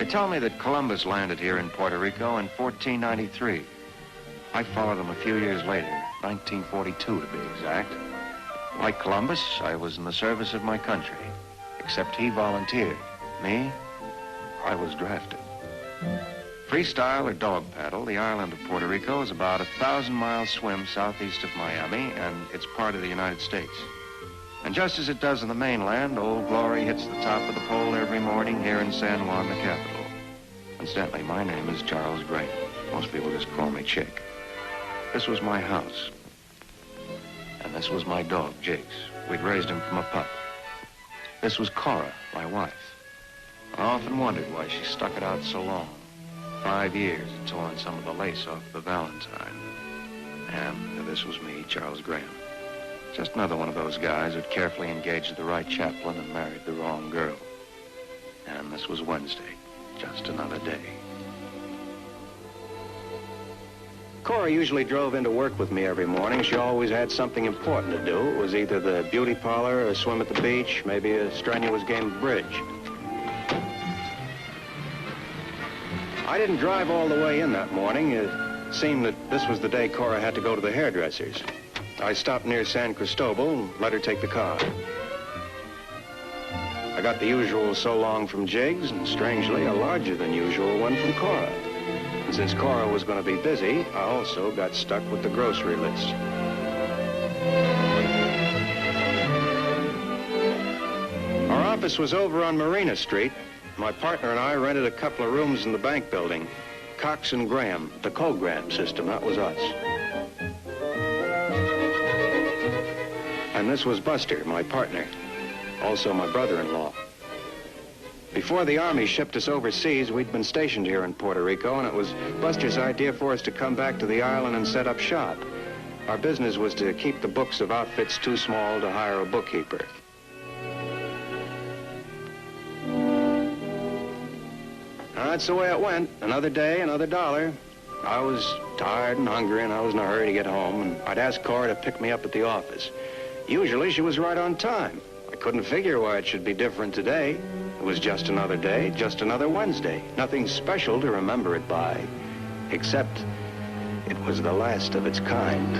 tell me that Columbus landed here in Puerto Rico in 1493. I followed him a few years later, 1942 to be exact. Like Columbus, I was in the service of my country, except he volunteered. Me, I was drafted. Freestyle or dog paddle, the island of Puerto Rico is about 1,000-mile swim southeast of Miami, and it's part of the United States. And just as it does in the mainland, Old Glory hits the top of the pole every morning here in San Juan, the capital. Incidentally, my name is Charles Graham. Most people just call me Chick. This was my house. And this was my dog, Jiggs. We'd raised him from a pup. This was Cora, my wife. I often wondered why she stuck it out so long. 5 years and torn some of the lace off the Valentine. And this was me, Charles Graham. Just another one of those guys who'd carefully engaged the right chaplain and married the wrong girl. And this was Wednesday, just another day. Cora usually drove into work with me every morning. She always had something important to do. It was either the beauty parlor, a swim at the beach, maybe a strenuous game of bridge. I didn't drive all the way in that morning. It seemed that this was the day Cora had to go to the hairdresser's. I stopped near San Cristobal and let her take the car. I got the usual so long from Jiggs, and strangely, a larger than usual one from Cora. And since Cora was going to be busy, I also got stuck with the grocery list. Our office was over on Marina Street. My partner and I rented a couple of rooms in the bank building. Cox and Graham, the Cogram system, that was us. And this was Buster, my partner, also my brother-in-law. Before the Army shipped us overseas, we'd been stationed here in Puerto Rico, and it was Buster's idea for us to come back to the island and set up shop. Our business was to keep the books of outfits too small to hire a bookkeeper. That's the way it went. Another day, another dollar. I was tired and hungry, and I was in a hurry to get home, and I'd ask Cora to pick me up at the office. Usually, she was right on time. I couldn't figure why it should be different today. It was just another day, just another Wednesday. Nothing special to remember it by, except it was the last of its kind.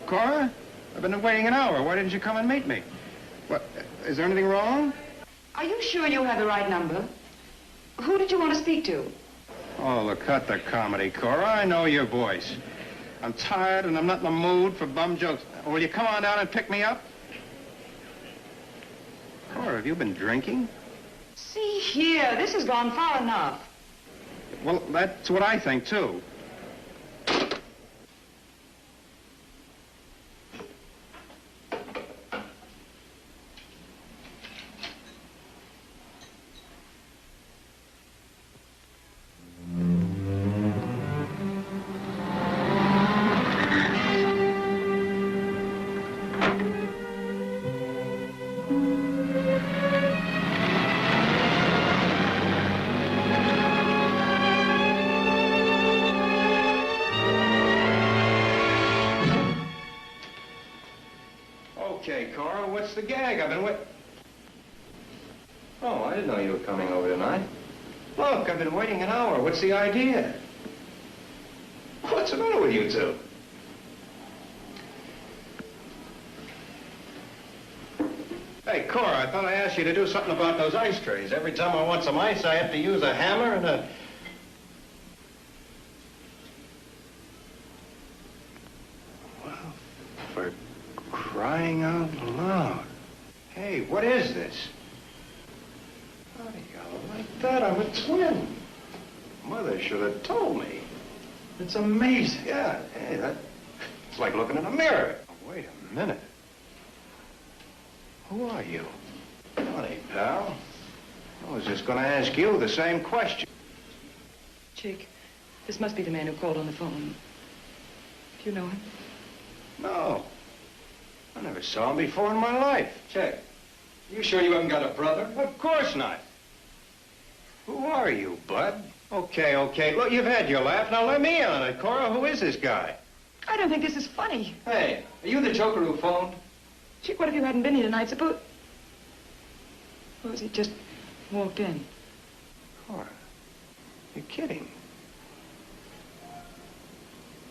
Cora? I've been waiting an hour. Why didn't you come and meet me? What, is there anything wrong? Are you sure you have the right number? Who did you want to speak to? Oh, look, cut the comedy, Cora. I know your voice. I'm tired and I'm not in the mood for bum jokes. Will you come on down and pick me up? Cora, have you been drinking? See here, this has gone far enough. Well, that's what I think, too. Okay, Cora, what's the gag? I've been Oh, I didn't know you were coming over tonight. Look, I've been waiting an hour. What's the idea? What's the matter with you two? Hey, Cora, I thought I asked you to do something about those ice trays. Every time I want some ice, I have to use a hammer and a... crying out loud. Hey, what is this? How do you like that? I'm a twin. Mother should have told me. It's amazing. Yeah, hey, it's like looking in a mirror. Oh, wait a minute. Who are you? Honey, pal. I was just going to ask you the same question. Jake, this must be the man who called on the phone. Do you know him? No. I never saw him before in my life. Check. You sure you haven't got a brother? Of course not. Who are you, Bud? Okay. Look, you've had your laugh. Now let me in on it. Cora, who is this guy? I don't think this is funny. Hey, are you the joker who phoned? Jake, what if you hadn't been here tonight? Suppose he just walked in. Cora, you're kidding.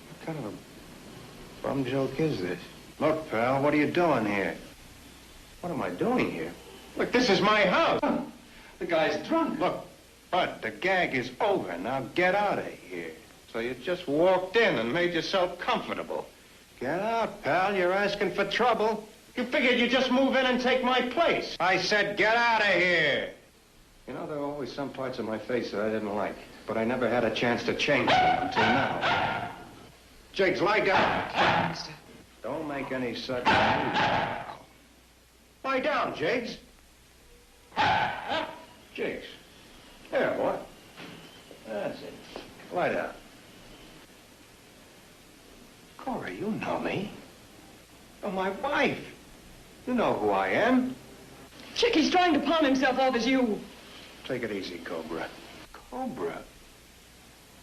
What kind of a bum joke is this? Look, pal, what are you doing here? What am I doing here? Look, this is my house. The guy's drunk. Look, Bud, the gag is over. Now get out of here. So you just walked in and made yourself comfortable. Get out, pal. You're asking for trouble. You figured you'd just move in and take my place. I said get out of here. You know, there were always some parts of my face that I didn't like, but I never had a chance to change them until now. Jakes, lie down. Mister. Don't make any sudden moves. Lie down, Jakes. Jakes. There, boy. That's it. Lie down. Cora, you know me. You're my wife. You know who I am. Jake, he's trying to palm himself off as you. Take it easy, Cobra. Cobra?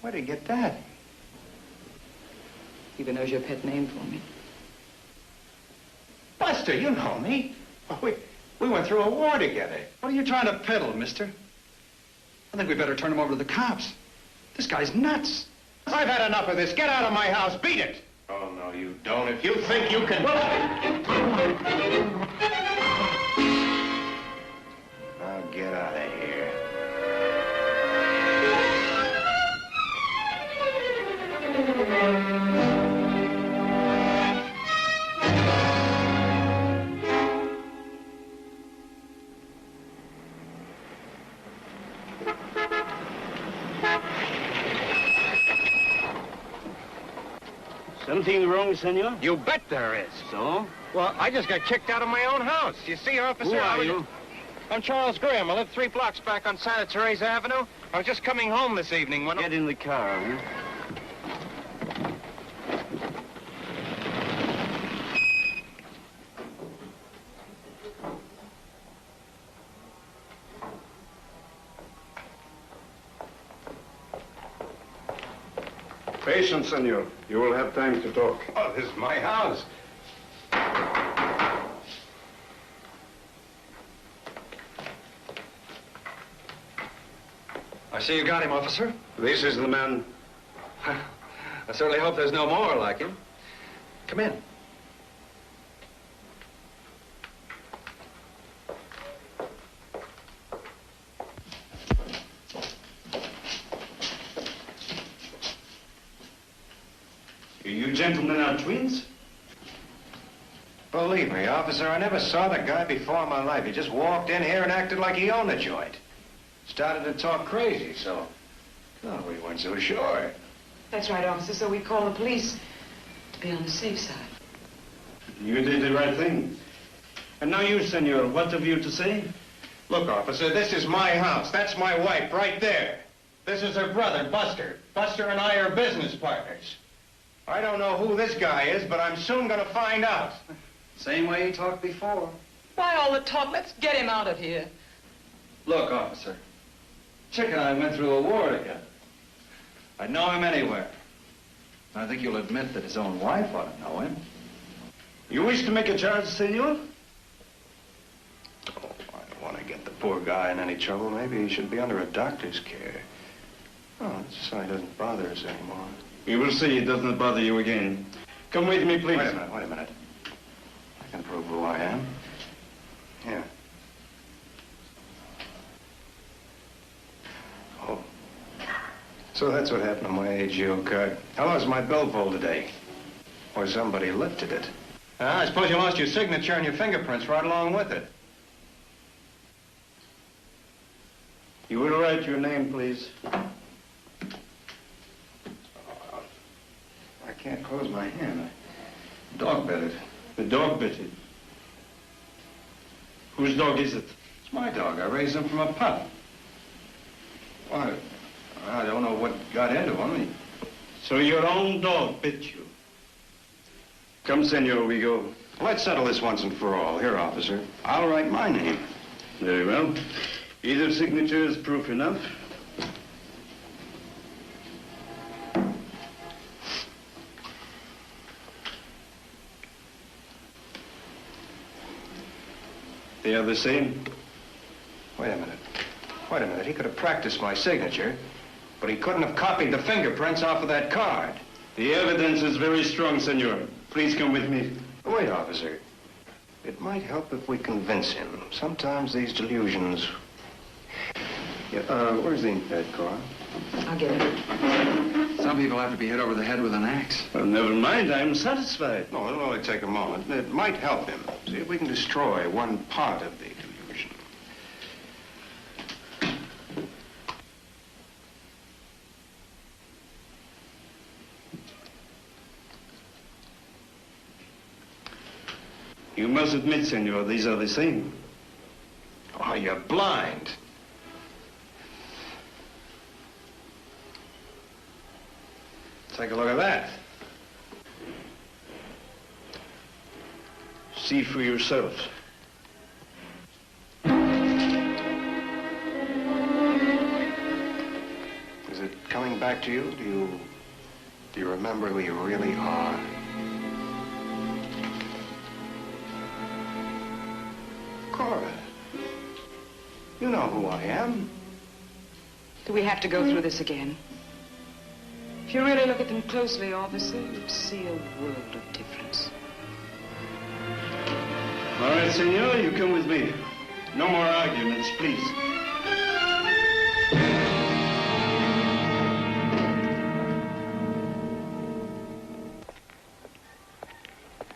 Where'd he get that? Even knows your pet name for me. Buster, you know me. We went through a war together. What are you trying to peddle, mister? I think we better turn him over to the cops. This guy's nuts. I've had enough of this. Get out of my house. Beat it. Oh, no, you don't. If you think you can... Now get out of here. Something wrong, senor? You bet there is. So? Well, I just got kicked out of my own house. You see, officer? Who are you? I'm Charles Graham. I live 3 blocks back on Santa Teresa Avenue. I was just coming home this evening when... Get in the car, huh? Patience, senor. You will have time to talk. Oh, this is my house. I see you got him, officer. This is the man. I certainly hope there's no more like him. Come in. You gentlemen are twins? Believe me, officer, I never saw the guy before in my life. He just walked in here and acted like he owned the joint. Started to talk crazy, so... No, we weren't so sure. That's right, officer, so we called the police to be on the safe side. You did the right thing. And now you, senor, what have you to say? Look, officer, this is my house. That's my wife right there. This is her brother, Buster. Buster and I are business partners. I don't know who this guy is, but I'm soon going to find out. Same way he talked before. Why all the talk? Let's get him out of here. Look, officer. Chick and I went through a war together. I'd know him anywhere. I think you'll admit that his own wife ought to know him. You wish to make a charge, senor? Oh, I don't want to get the poor guy in any trouble. Maybe he should be under a doctor's care. Oh, it's so he doesn't bother us anymore. We will see it does not bother you again. Come with me, please. Wait a minute. I can prove who I am. Here. Oh. So that's what happened to my AGO card. How was my billfold today? Or somebody lifted it. I suppose you lost your signature and your fingerprints right along with it. You will write your name, please. I can't close my hand. Dog bit it. The dog bit it. Whose dog is it? It's my dog. I raised him from a pup. Why? I don't know what got into him. So your own dog bit you. Come, senor, we go. Let's settle this once and for all. Here, officer. I'll write my name. Very well. Either signature is proof enough. They are the same. Wait a minute. Wait a minute. He could have practiced my signature, but he couldn't have copied the fingerprints off of that card. The evidence is very strong, senor. Please come with me. Wait, officer. It might help if we convince him. Sometimes these delusions... Yeah, where's the ink pad, Cora? I'll get it. Some people have to be hit over the head with an axe. Well, never mind. I'm satisfied. No, it'll only take a moment. It might help him. See if we can destroy one part of the delusion. You must admit, senor, these are the same. Oh, you're blind. Take a look at that. See for yourself. Is it coming back to you? Do you remember who you really are? Cora, you know who I am. Do we have to go through this again? If you really look at them closely, officer, you'd see a world of difference. All right, senor, you come with me. No more arguments, please.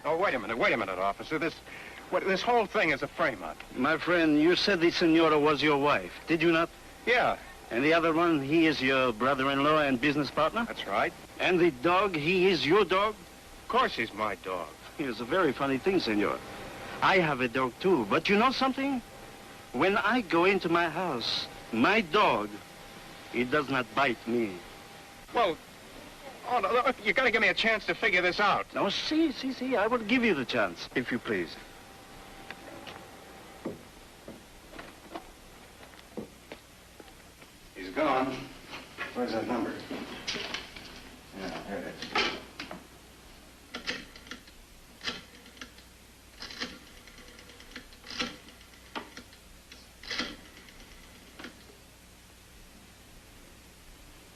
Oh, wait a minute, officer. This whole thing is a frame-up. My friend, you said the senora was your wife, did you not? Yeah, And the other one, he is your brother-in-law and business partner? that's right. And the dog, he is your dog? Of course he's my dog. Here's a very funny thing, senor. I have a dog too, but you know something? When I go into my house, my dog, he does not bite me. Well, oh, no, you gotta give me a chance to figure this out. Now, see, I will give you the chance, if you please. He's gone. Where's that number? Yeah, here it is.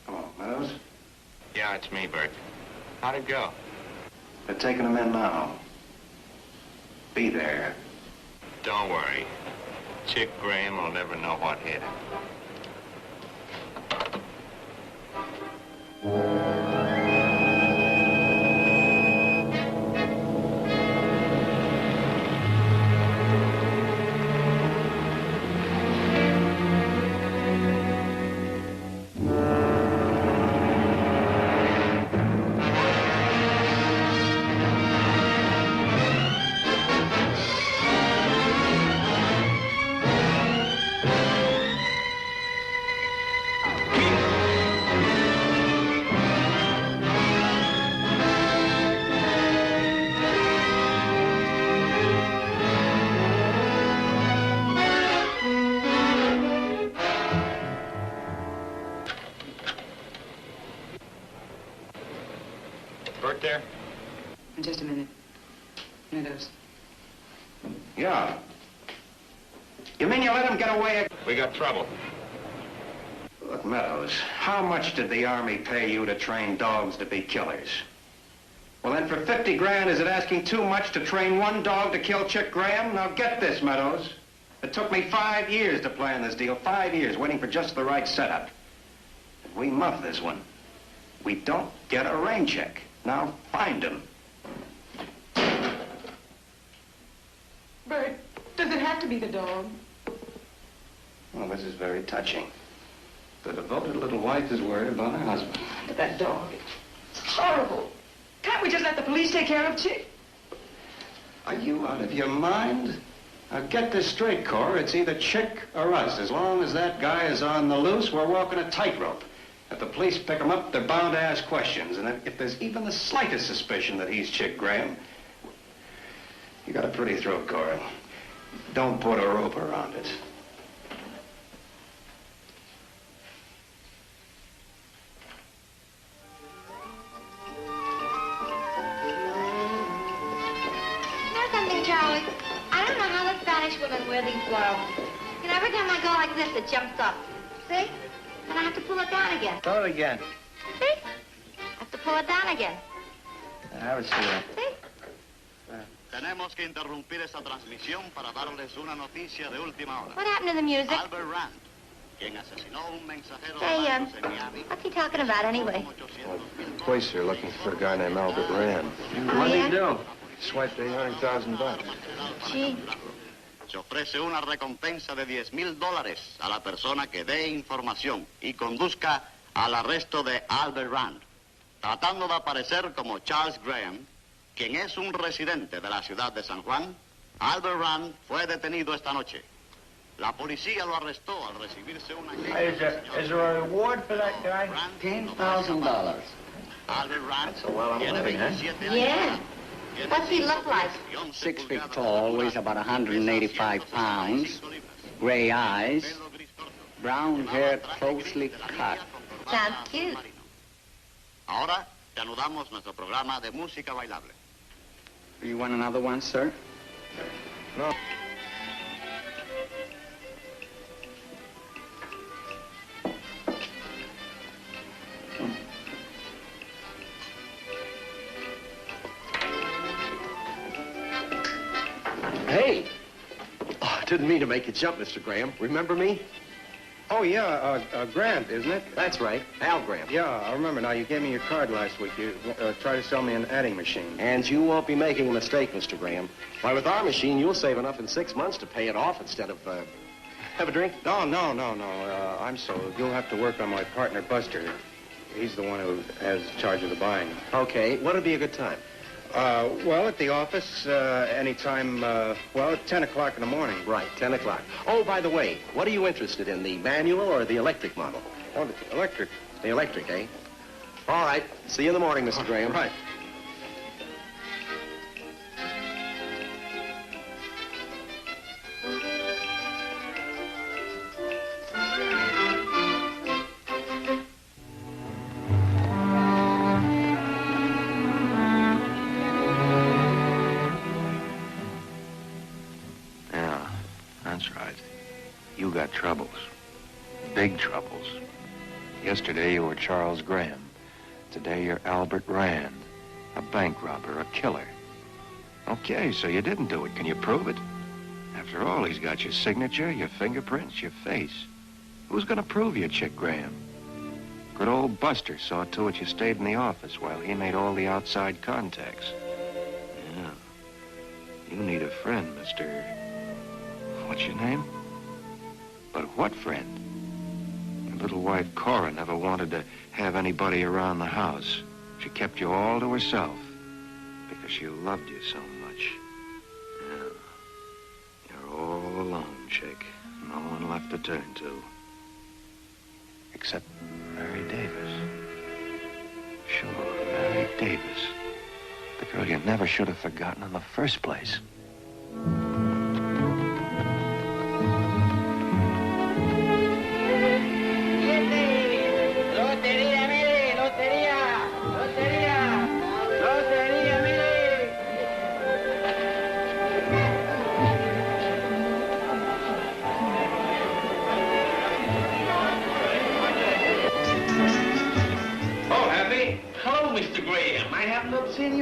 Hello, Meadows? Yeah, it's me, Bert. How'd it go? They're taking him in now. Be there. Don't worry. Chick Graham will never know what hit him. Bert there? In just a minute. Meadows. Yeah. You mean you let him get away? We got trouble. Look, Meadows, how much did the Army pay you to train dogs to be killers? Well, then for 50 grand, is it asking too much to train one dog to kill Chick Graham? Now get this, Meadows. It took me 5 years to plan this deal. 5 years waiting for just the right setup. If we muff this one, we don't get a rain check. Now find him. have to be the dog. Well, this is very touching. The devoted little wife is worried about her husband. But that dog, it's horrible. Can't we just let the police take care of Chick? Are you out of your mind? Now get this straight, Cora. It's either Chick or us. As long as that guy is on the loose, we're walking a tightrope. If the police pick him up, they're bound to ask questions. And if there's even the slightest suspicion that he's Chick Graham, you got a pretty throat, Cora. Don't put a rope around it. Charlie, I don't know how the Spanish women wear these flowers. And every time I go like this, it jumps up. See? And I have to pull it down again. Do it again. See? I have to pull it down again. I would see that. See? Tenemos que interrumpir esta transmisión para darles una noticia de última hora. What happened to the music? Albert Rand, quien asesinó a un mensajero Hey, de bancos en Miami. what's he talking about anyway? The police are looking for a guy named Albert Rand. What did he do? Swiped $800,000. Gee. Se ofrece una recompensa de $10,000 a la persona que dé información y conduzca al arresto de Albert Rand, tratando de aparecer como Charles Graham, quien es un residente de la ciudad de San Juan. Albert Rand fue detenido esta noche. La policía lo arrestó al recibirse una... Is there a reward for that guy? $10,000. Albert Rand tiene 27 años. Yeah. What's he look like? 6 feet tall, weighs about 185 pounds, gray eyes, brown hair closely cut. Sounds cute. Ahora te anudamos nuestro programa de música bailable. You want another one, sir? No. Hey! Oh, I didn't mean to make you jump, Mr. Graham. Remember me? Oh, yeah, Grant, isn't it? That's right, Al Graham. Yeah, I remember now. You gave me your card last week. You tried to sell me an adding machine. And you won't be making a mistake, Mr. Graham. Why, with our machine, you'll save enough in 6 months to pay it off instead of, have a drink? No. I'm sold. You'll have to work on my partner, Buster. He's the one who has charge of the buying. Okay, what'd be a good time? Well, at the office, anytime, at 10 o'clock in the morning. Right, 10 o'clock. Oh, by the way, what are you interested in, the manual or the electric model? Oh, the electric. The electric, eh? All right, see you in the morning, Mr. Graham. Right. That's right. You got troubles. Big troubles. Yesterday you were Charles Graham. Today you're Albert Rand. A bank robber, a killer. Okay, so you didn't do it. Can you prove it? After all, he's got your signature, your fingerprints, your face. Who's gonna prove you're Chick Graham? Good old Buster saw to it you stayed in the office while he made all the outside contacts. Yeah. You need a friend, Mr. What's your name? But what friend? Your little wife, Cora, never wanted to have anybody around the house. She kept you all to herself because she loved you so much. Yeah. You're all alone, Chick. No one left to turn to. Except Mary Davis. Sure, Mary Davis. The girl you never should have forgotten in the first place.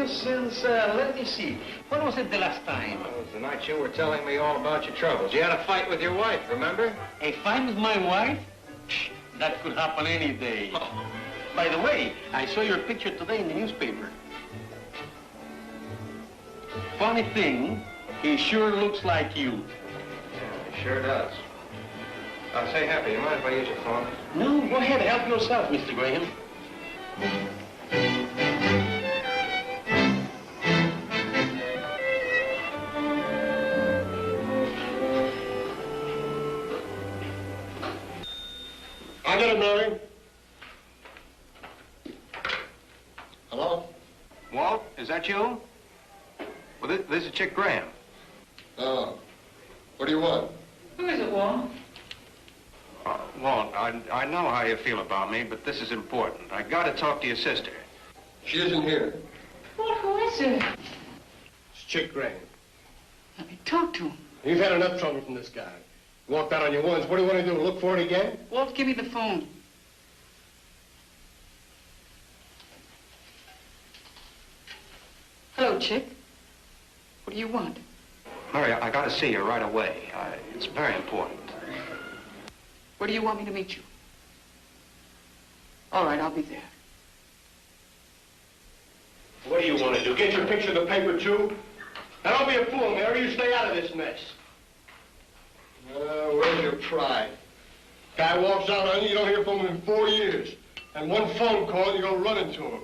Since, let me see. When was it the last time? Well, it was the night you were telling me all about your troubles. You had a fight with your wife, remember? A fight with my wife? That could happen any day. Oh. By the way, I saw your picture today in the newspaper. Funny thing, he sure looks like you. Sure does. Say, Happy, you mind if I use your phone? No, go ahead. Help yourself, Mr. Graham. I got it, Mary. Hello? Walt, is that you? Well, this is Chick Graham. Oh. What do you want? Who is it, Walt? Walt, I know how you feel about me, but this is important. I got to talk to your sister. She isn't here. Walt, who is it? It's Chick Graham. Let me talk to him. You've had enough trouble from this guy. You walked out on your ones. What do you want to do, look for it again? Walt, give me the phone. Hello, Chick. What do you want? Mary, I got to see you right away. It's very important. Where do you want me to meet you? All right, I'll be there. What do you want to do? Get your picture in the paper, too? Now, don't be a fool, Mary. You stay out of this mess. Where's your pride? Guy walks out on you, you don't hear from him in 4 years. And one phone call, you go running to him.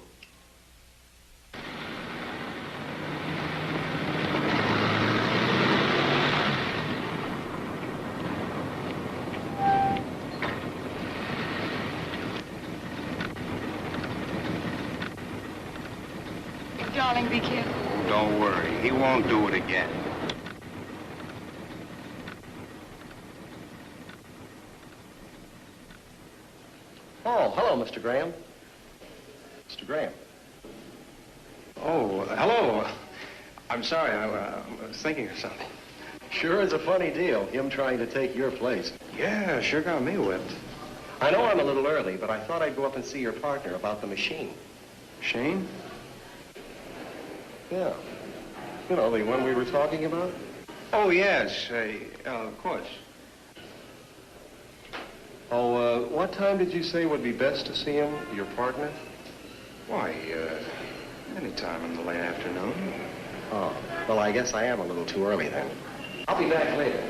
Darling, be careful. Oh, don't worry. He won't do it again. Oh, hello, Mr. Graham. Mr. Graham. Oh, hello. I'm sorry. I was thinking of something. Sure is a funny deal, him trying to take your place. Yeah, sure got me whipped. I know I'm a little early, but I thought I'd go up and see your partner about the machine. Machine? Yeah. You know, the one we were talking about? Oh, yes. Of course. Oh, what time did you say would be best to see him, your partner? Why, any time in the late afternoon. Oh, well, I guess I am a little too early then. I'll be back later.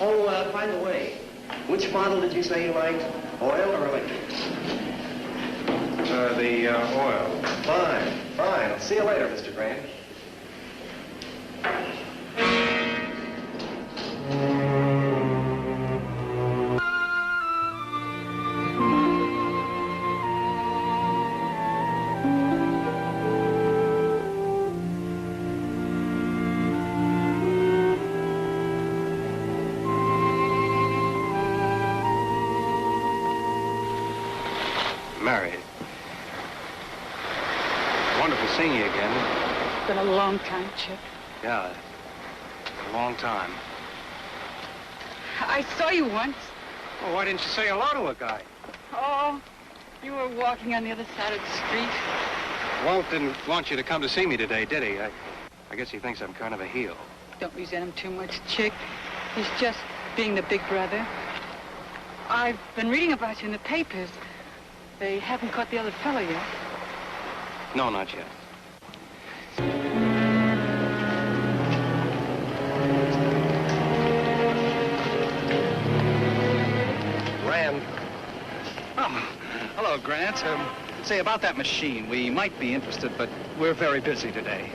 Oh, by the way, which model did you say you liked? Oil or electric? The oil. Fine, fine. I'll see you later, Mr. Graham. Married. Wonderful seeing you again. It's been a long time, Chick. Yeah, a long time. I saw you once. Well, why didn't you say hello to a guy? Oh, you were walking on the other side of the street. Walt didn't want you to come to see me today, did he? I guess he thinks I'm kind of a heel. Don't resent him too much, Chick. He's just being the big brother. I've been reading about you in the papers. They haven't caught the other fellow yet. No, not yet. Rand. Oh, hello, Grant. Say, about that machine, we might be interested, but we're very busy today.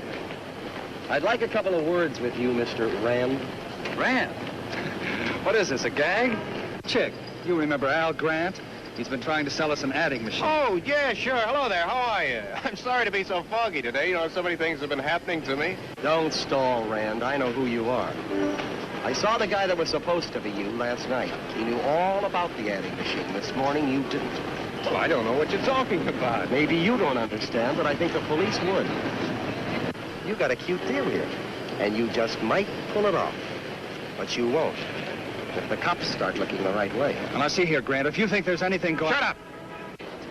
I'd like a couple of words with you, Mr. Rand. Rand? What is this, a gag? Chick, you remember Al Grant? He's been trying to sell us an adding machine. Oh, yeah, sure. Hello there. How are you? I'm sorry to be so foggy today. You know, so many things have been happening to me. Don't stall, Rand. I know who you are. I saw the guy that was supposed to be you last night. He knew all about the adding machine. This morning, you didn't. Well, I don't know what you're talking about. Maybe you don't understand, but I think the police would. You got a cute deal here, and you just might pull it off. But you won't. If the cops start looking the right way. And now, see here, Grant, if you think there's anything going... Shut up!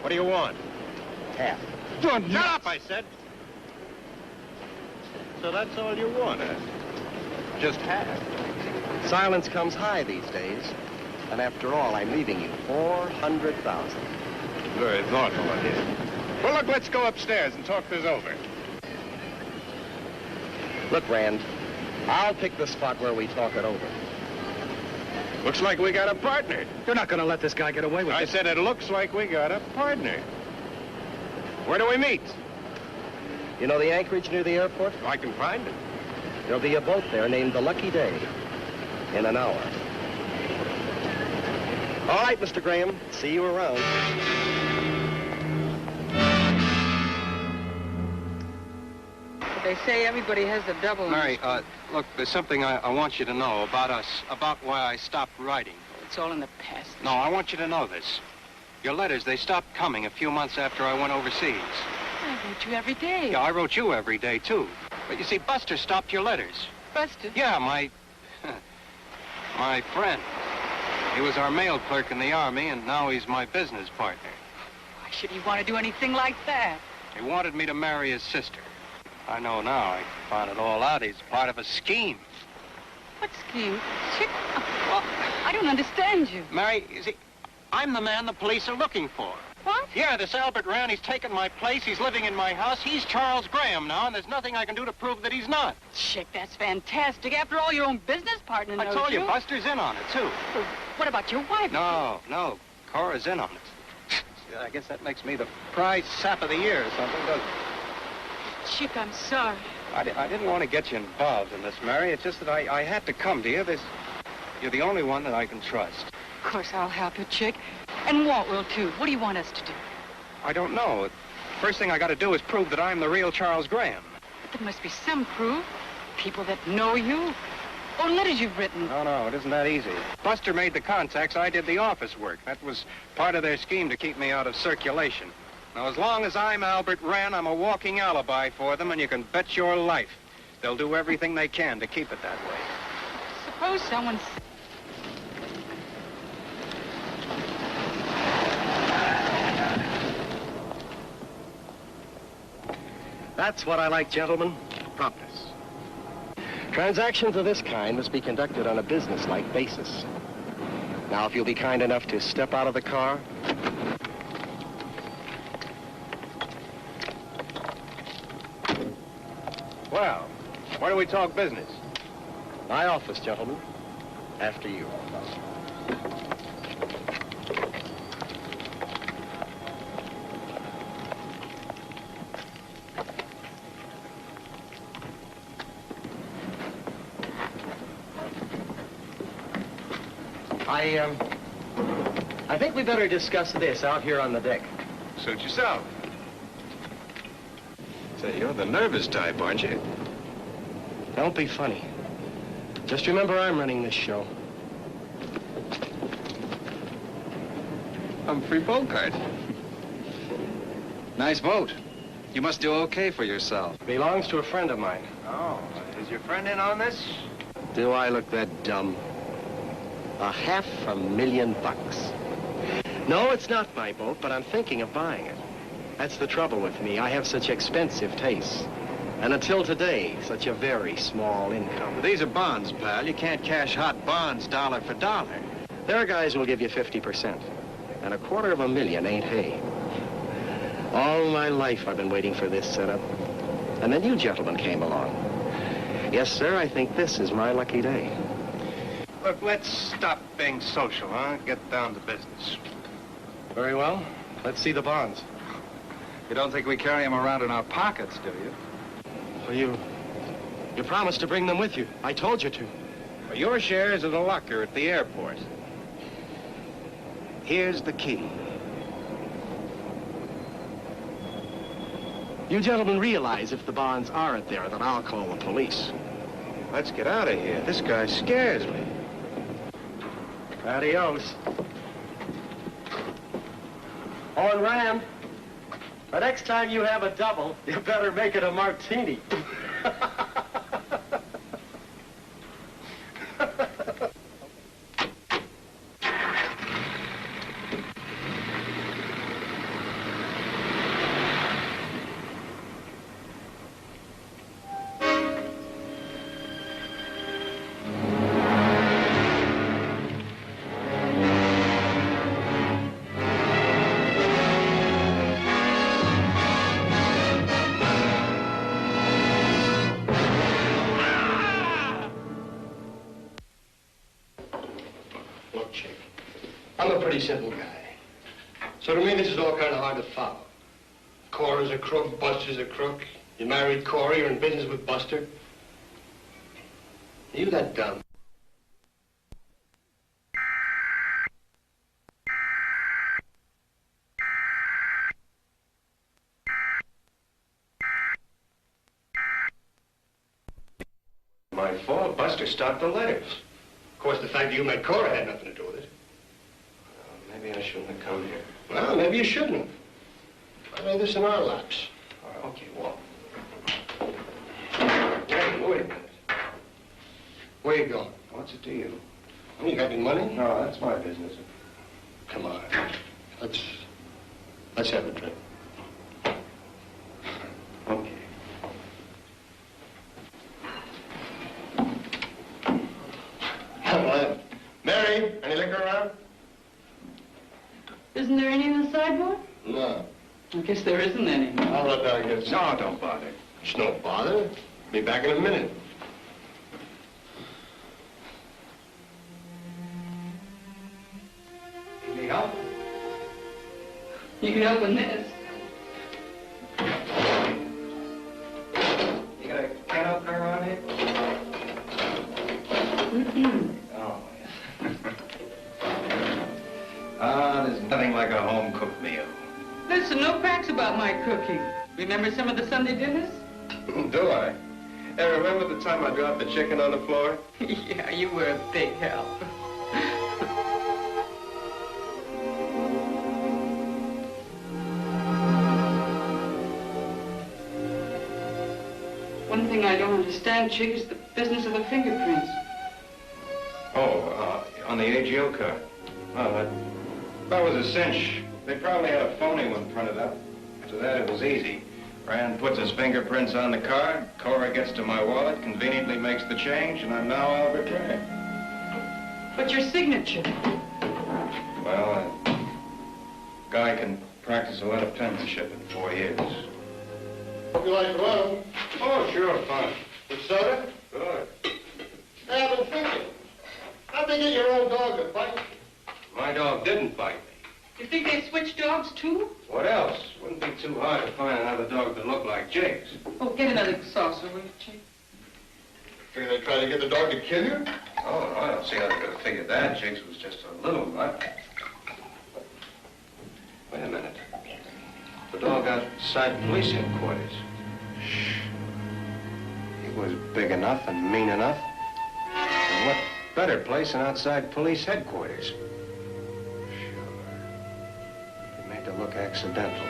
What do you want? Half. Shut up, I said. So that's all you want, huh? Just half. Silence comes high these days. And after all, I'm leaving you $400,000. Very thoughtful of you. Well, look, let's go upstairs and talk this over. Look, Rand, I'll pick the spot where we talk it over. Looks like we got a partner. You're not going to let this guy get away with it. I said it looks like we got a partner. Where do we meet? You know the anchorage near the airport? I can find it. There'll be a boat there named the Lucky Day in an hour. All right, Mr. Graham. See you around. They say everybody has a double. Mary, look, there's something I want you to know about us, about why I stopped writing. It's all in the past. No, I want you to know this. Your letters, they stopped coming a few months after I went overseas. I wrote you every day. Yeah, I wrote you every day, too. But you see, Buster stopped your letters. Buster? Yeah, my friend. He was our mail clerk in the Army, and now he's my business partner. Why should he want to do anything like that? He wanted me to marry his sister. I know now. I found it all out. He's part of a scheme. What scheme? Chick, well, I don't understand you. Mary, you see, I'm the man the police are looking for. What? Yeah, this Albert Rand, he's taken my place. He's living in my house. He's Charles Graham now, and there's nothing I can do to prove that he's not. Chick, that's fantastic. After all, your own business partner knows I told you, you. Buster's in on it, too. Well, what about your wife? No. Cora's in on it. I guess that makes me the prize sap of the year or something, doesn't it? Chick, I'm sorry. I didn't want to get you involved in this, Mary. It's just that I had to come to you. You're the only one that I can trust. Of course, I'll help you, Chick. And Walt will, too. What do you want us to do? I don't know. First thing I got to do is prove that I'm the real Charles Graham. But there must be some proof. People that know you. Or letters you've written. No, it isn't that easy. Buster made the contacts. I did the office work. That was part of their scheme to keep me out of circulation. Now, as long as I'm Albert Rand, I'm a walking alibi for them, and you can bet your life they'll do everything they can to keep it that way. Suppose someone's... That's what I like, gentlemen. Promptness. Transactions of this kind must be conducted on a business-like basis. Now, if you'll be kind enough to step out of the car. Well, where do we talk business? My office, gentlemen. After you. I think we better discuss this out here on the deck. Suit yourself. Say, you're the nervous type, aren't you? Don't be funny. Just remember I'm running this show. Humphrey Bogart. Nice boat. You must do okay for yourself. Belongs to a friend of mine. Oh, is your friend in on this? Do I look that dumb? $500,000. No, it's not my boat, but I'm thinking of buying it. That's the trouble with me. I have such expensive tastes. And until today, such a very small income. These are bonds, pal. You can't cash hot bonds dollar for dollar. There are guys who'll give you 50%. And $250,000 ain't hay. All my life I've been waiting for this setup. And then you gentlemen came along. Yes, sir, I think this is my lucky day. Look, let's stop being social, huh? Get down to business. Very well. Let's see the bonds. You don't think we carry them around in our pockets, do you? Well, you promised to bring them with you. I told you to. Well, your share is in the locker at the airport. Here's the key. You gentlemen realize if the bonds aren't there that I'll call the police. Let's get out of here. This guy scares me. Adios. Oh, and Rand, the next time you have a double, you better make it a martini. I'm a pretty simple guy. So to me, this is all kind of hard to follow. Cora's a crook, Buster's a crook. You married Cora, you're in business with Buster. You that dumb. My fault. Buster stopped the letters. Of course, the fact that you met Cora had nothing to do with it. Maybe I shouldn't have come here. Well, maybe you shouldn't have. I lay this in our laps. Okay, well. Wait a minute. Where you going? What's it to you? You got any money? No, that's my business. Come on. Let's have a drink. Okay. Mary, any liquor around? Isn't there any in the sideboard? No. I guess there isn't any. I'll let down get some. No, don't bother. It's no bother. Be back in a minute. You need help? You can open this. You got a can opener around here? Oh, yeah. There's nothing like a home-cooked meal. Listen, no cracks about my cooking. Remember some of the Sunday dinners? Do I? Hey, remember the time I dropped the chicken on the floor? Yeah, you were a big help. One thing I don't understand, Chick, is the business of the fingerprints. Oh, on the AGO card. Well, that was a cinch. They probably had a phony one printed up. After that, it was easy. Rand puts his fingerprints on the card, Cora gets to my wallet, conveniently makes the change, and I'm now Albert Rand. But your signature? Well, a guy can practice a lot of penmanship in 4 years. Hope you like rum. Oh, sure, fine. With soda? Good. Hey, I've been thinking. How'd they get your old dog to bite you? My dog didn't bite me. You think they switched dogs, too? What else? Wouldn't be too hard to find another dog that looked like Jake's. Oh, get another saucer, will you, Chick? Figure they tried to get the dog to kill you? Oh, no, I don't see how they could have figured that. Jake's was just a little nut. Wait a minute. The dog outside police headquarters. He was big enough and mean enough. And what better place than outside police headquarters? Sure. He made it look accidental.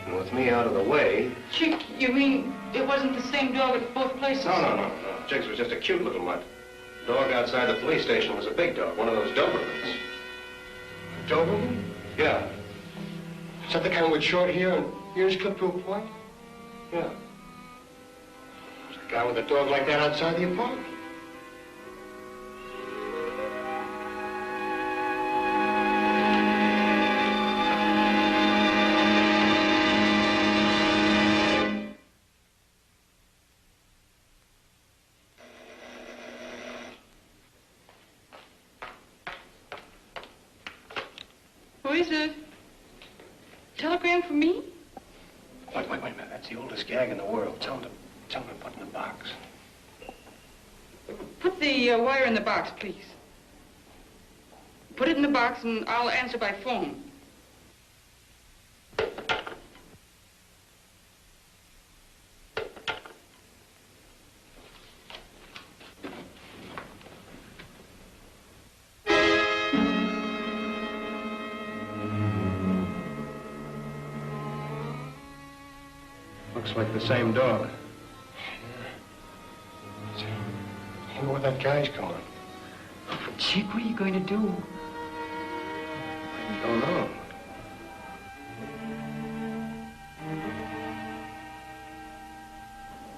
And with me out of the way... Chick, you mean it wasn't the same dog at both places? No. Jigs was just a cute little mutt. The dog outside the police station was a big dog, one of those Dobermans. A Doberman? Yeah. Is that the kind with short hair and ears clipped to a point? Yeah. There's a guy with a dog like that outside the apartment. Who is it? Telegram for me? Wait a minute. That's the oldest gag in the world. Tell him to put in the box. Put the wire in the box, please. Put it in the box and I'll answer by phone. Looks like the same dog. I wonder where that guy's going. Chick, what are you going to do? I don't know.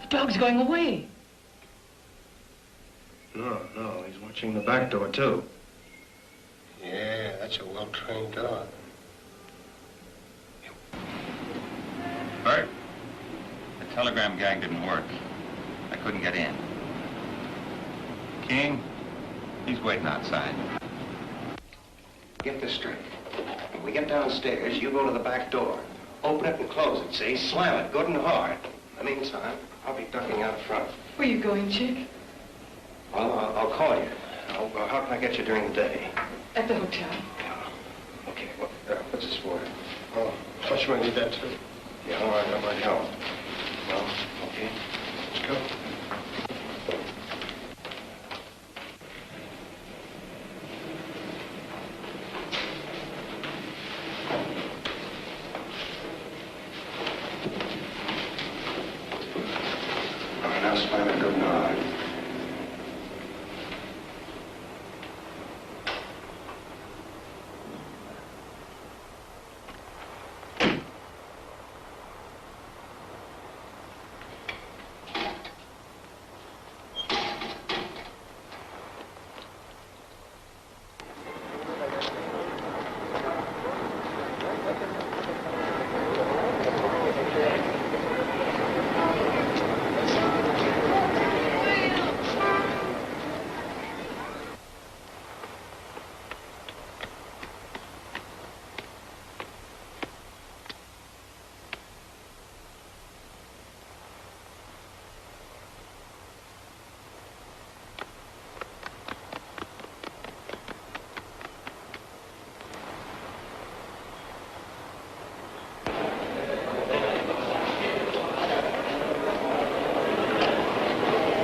The dog's going away. No, he's watching the back door, too. Yeah, that's a well-trained dog. Bert, the telegram gag didn't work. I couldn't get in. King, he's waiting outside. Get this straight. When we get downstairs, you go to the back door. Open it and close it, see? Slam it good and hard. In the meantime, I'll be ducking out front. Where are you going, Chick? Well, I'll call you. How can I get you during the day? At the hotel. Okay, what's this for? Oh, thought you might need that, too. Yeah, all right, that might help. Well, okay. Let's go. All right, now slam it good and hard.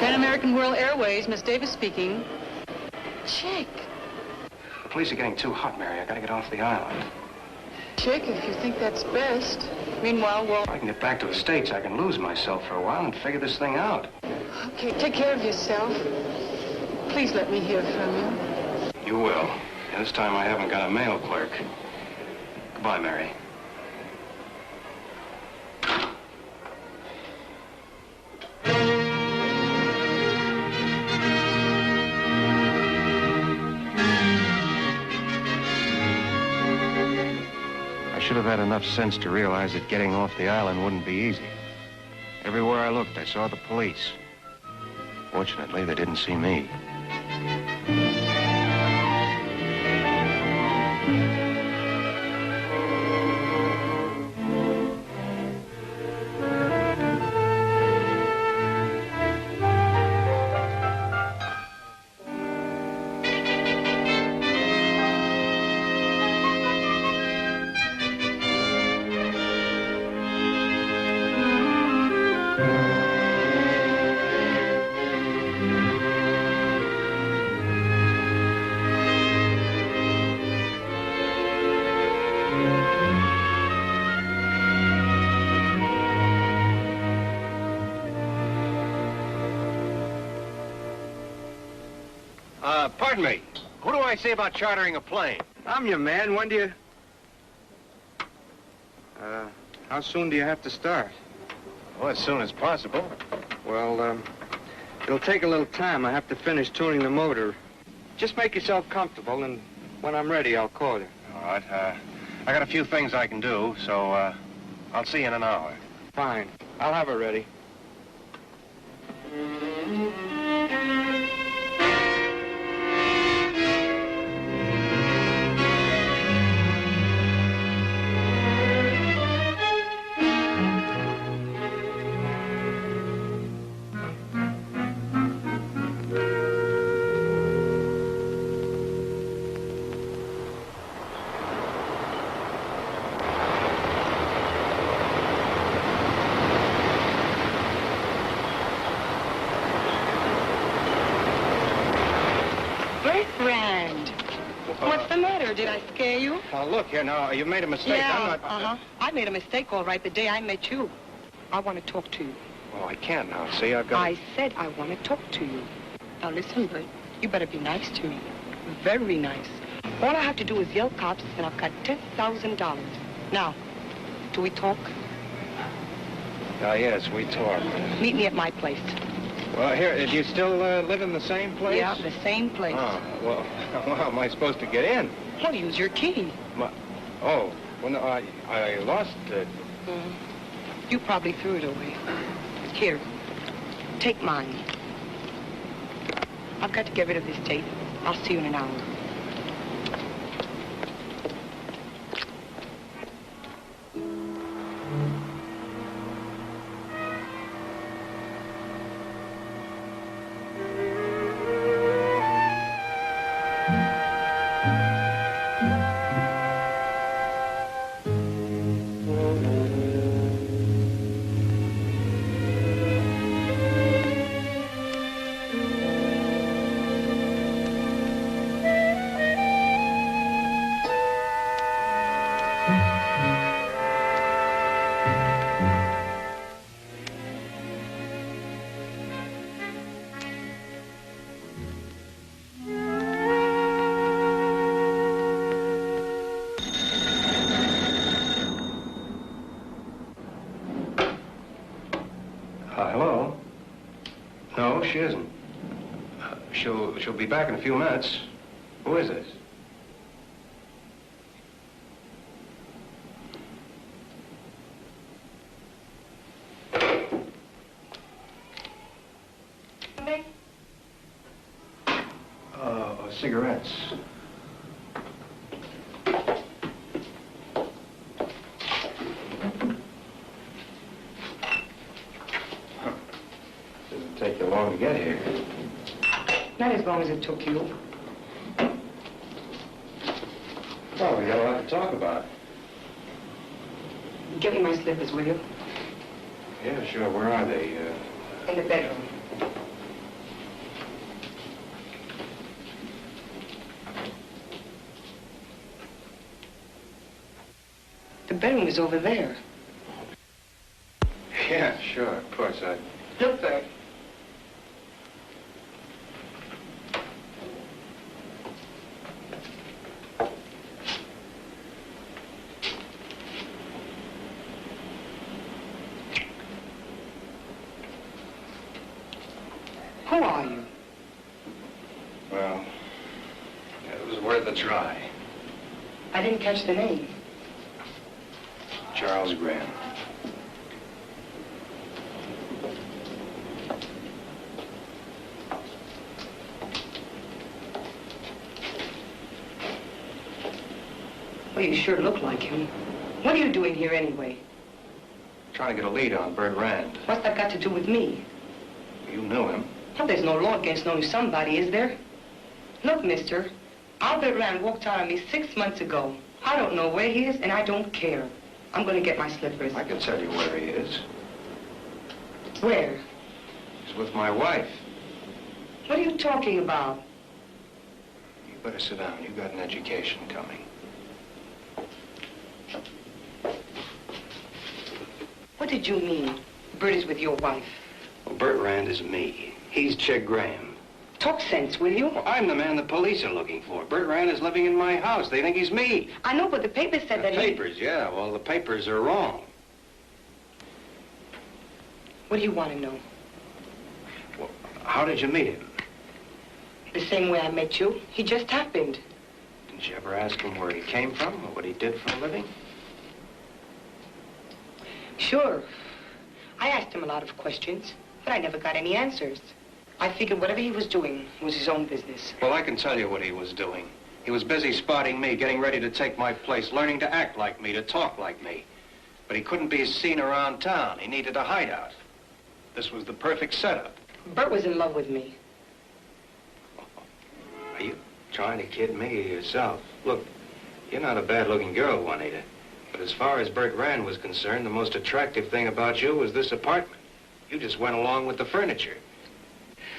Pan American World Airways, Miss Davis speaking. Chick. The police are getting too hot, Mary. I gotta get off the island. Chick, if you think that's best. Meanwhile, well... If I can get back to the States, I can lose myself for a while and figure this thing out. Okay, take care of yourself. Please let me hear from you. You will. And this time I haven't got a mail clerk. Goodbye, Mary. I should have had enough sense to realize that getting off the island wouldn't be easy. Everywhere I looked, I saw the police. Fortunately, they didn't see me. Pardon me. Who do I see about chartering a plane? I'm your man. When do you... how soon do you have to start? Well, as soon as possible. Well, it'll take a little time. I have to finish tuning the motor. Just make yourself comfortable, and when I'm ready, I'll call you. All right. I got a few things I can do, so I'll see you in an hour. Fine. I'll have it ready. What's the matter? Did I scare you? Look here, now, you made a mistake. Yeah, I'm not... I made a mistake, all right, the day I met you. I want to talk to you. Oh, I can't now. See, I've got... I said I want to talk to you. Now, listen, Bert, you better be nice to me. Very nice. All I have to do is yell cops, and I've got $10,000. Now, do we talk? Yes, we talk. Meet me at my place. Well, here, do you still live in the same place? Yeah, the same place. Oh, well, how am I supposed to get in? Well, use your key. Oh, well, no, I lost it. You probably threw it away. Here, take mine. I've got to get rid of this tape. I'll see you in an hour. isn't. She'll be back in a few minutes. Who is this? Cigarettes. Doesn't take you long to get here. Not as long as it took you. Well, we got a lot to talk about. Give me my slippers, will you? Yeah, sure. Where are they? In the bedroom. The bedroom is over there. Yeah, sure. Of course. Look, Bert. Who are you? Well, it was worth a try. I didn't catch the name. Charles Graham. Well, you sure look like him. What are you doing here anyway? Trying to get a lead on Bert Rand. What's that got to do with me? You knew him. Well, there's no law against knowing somebody, is there? Look, mister, Albert Rand walked out on me 6 months ago. I don't know where he is, and I don't care. I'm going to get my slippers. I can tell you where he is. Where? He's with my wife. What are you talking about? You better sit down. You've got an education coming. What did you mean, Bert is with your wife? Well, Bert Rand is me. He's Chick Graham. Talk sense, will you? Well, I'm the man the police are looking for. Bert Rand is living in my house. They think he's me. I know, but the papers said that Papers, yeah. Well, the papers are wrong. What do you want to know? Well, how did you meet him? The same way I met you. He just happened. Didn't you ever ask him where he came from or what he did for a living? Sure. I asked him a lot of questions, but I never got any answers. I figured whatever he was doing was his own business. Well, I can tell you what he was doing. He was busy spotting me, getting ready to take my place, learning to act like me, to talk like me. But he couldn't be seen around town. He needed a hideout. This was the perfect setup. Bert was in love with me. Are you trying to kid me or yourself? Look, you're not a bad-looking girl, Juanita. But as far as Bert Rand was concerned, the most attractive thing about you was this apartment. You just went along with the furniture.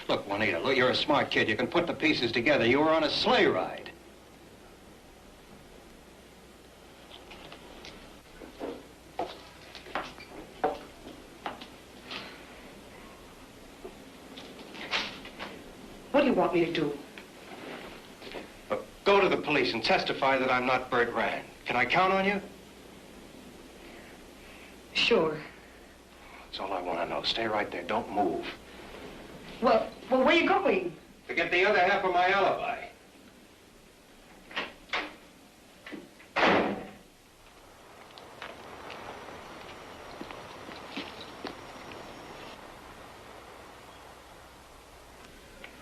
Look, Juanita, look, you're a smart kid. You can put the pieces together. You were on a sleigh ride. What do you want me to do? Go to the police and testify that I'm not Bert Rand. Can I count on you? Sure. That's all I want to know. Stay right there. Don't move. Well, where are you going? To get the other half of my alibi.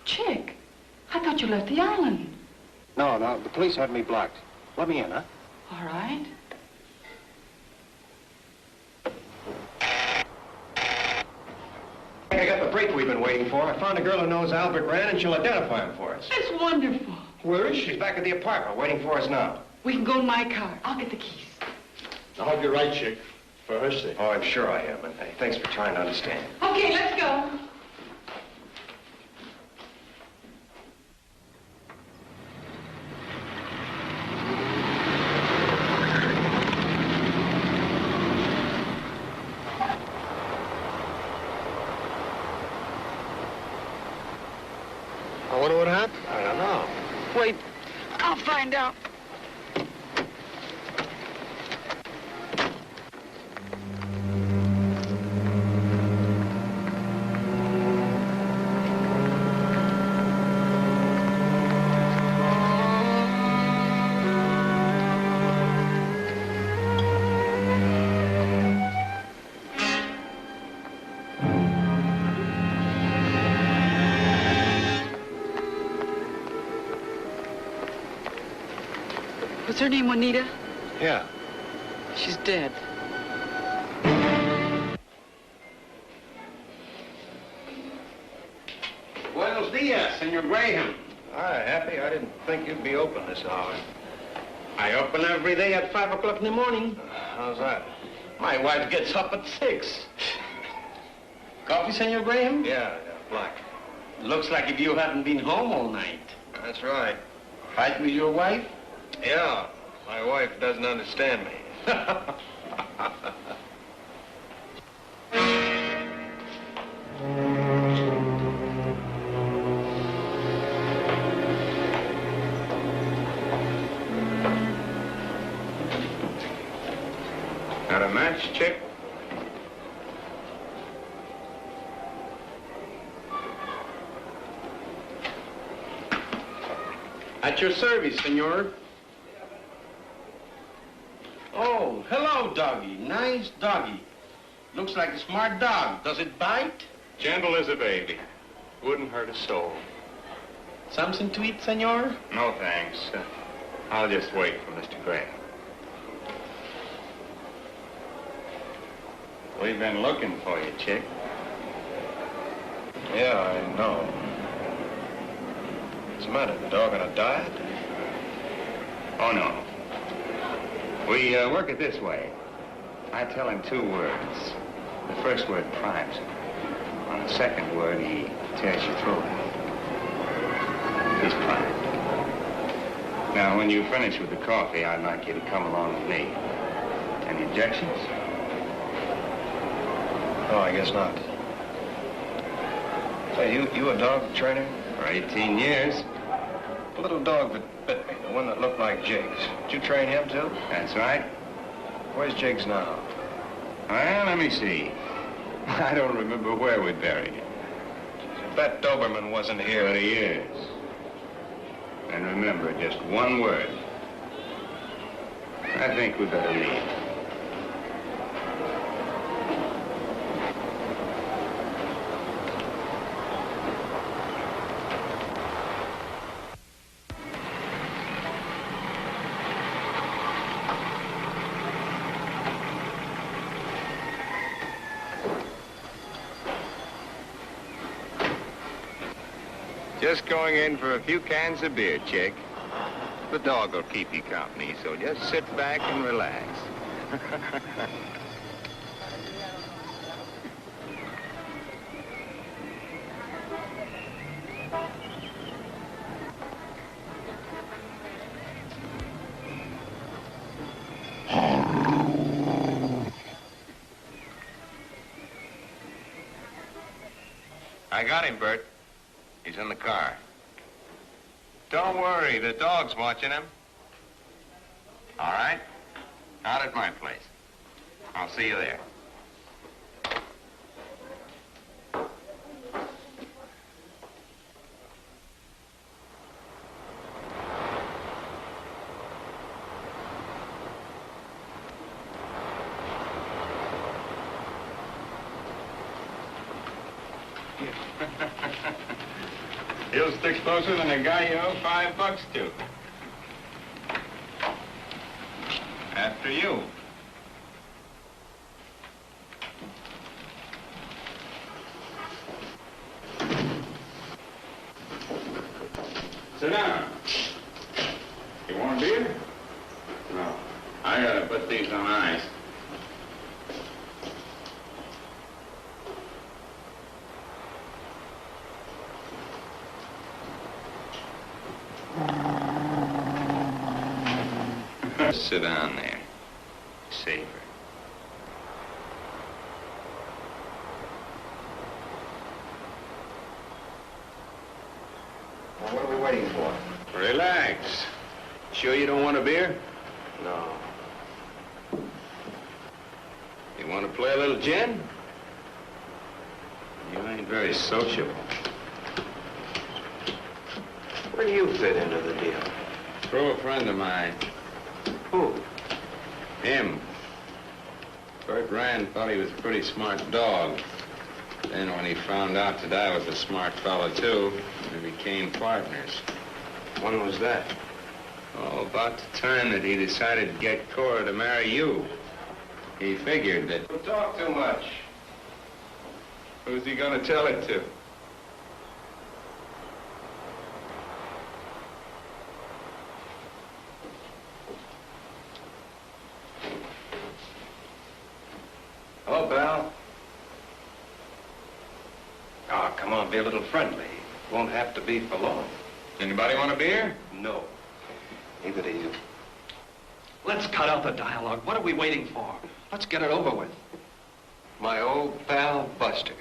Chick, I thought you left the island. No, the police had me blocked. Let me in, huh? All right. I got the break we've been waiting for. I found a girl who knows Albert Rand, and she'll identify him for us. That's wonderful. Where is she? She's back at the apartment, waiting for us now. We can go in my car. I'll get the keys. I hope you're right, Chick. For her sake. Oh, I'm sure I am, and hey, thanks for trying to understand. Okay, let's go. I wonder what happened. I don't know. Wait, I'll find out. Was her name Juanita? Yeah. She's dead. Buenos dias, Senor Graham. Hi, Happy. I didn't think you'd be open this hour. I open every day at 5 o'clock in the morning. How's that? My wife gets up at 6. Coffee, Senor Graham? Yeah, black. Looks like if you hadn't been home all night. That's right. Fight with your wife? Yeah, my wife doesn't understand me. Got a match, chick? At your service, senor. Oh, hello, doggy. Nice doggy. Looks like a smart dog. Does it bite? Gentle as a baby. Wouldn't hurt a soul. Something to eat, senor? No, thanks. I'll just wait for Mr. Graham. We've been looking for you, chick. Yeah, I know. What's the matter? The dog on a diet? Oh, no. We work it this way. I tell him 2 words. The first word primes him. On the second word, he tears your throat out. He's primed. Now, when you finish with the coffee, I'd like you to come along with me. Any objections? Oh, I guess not. Say, you a dog trainer? For 18 years. The little dog that bit me, the one that looked like Jiggs. Did you train him, too? That's right. Where's Jiggs now? Well, let me see. I don't remember where we buried him. I bet Doberman wasn't here. But he is. And remember, just 1 word. I think we better leave. Just going in for a few cans of beer, chick. The dog will keep you company, so just sit back and relax. I got him, Bert. He's in the car. Don't worry, the dog's watching him. All right? Out at my place. I'll see you there. He'll stick closer than a guy you owe $5 to. After you. Sit down. You want a beer? No. I gotta put these on ice. Sit down there. Savor. Well, what are we waiting for? Relax. Sure you don't want a beer? No. You want to play a little gin? You ain't very sociable. Where do you fit into the deal? Through a friend of mine. Who? Him. Bert Rand thought he was a pretty smart dog. Then when he found out that I was a smart fella, too, we became partners. When was that? Oh, about the time that he decided to get Cora to marry you. He figured that... Don't talk too much. Who's he gonna tell it to? Hello, pal. Oh, come on, be a little friendly. Won't have to be for long. Anybody want a beer? No. Neither do you. Let's cut out the dialogue. What are we waiting for? Let's get it over with. My old pal, Buster.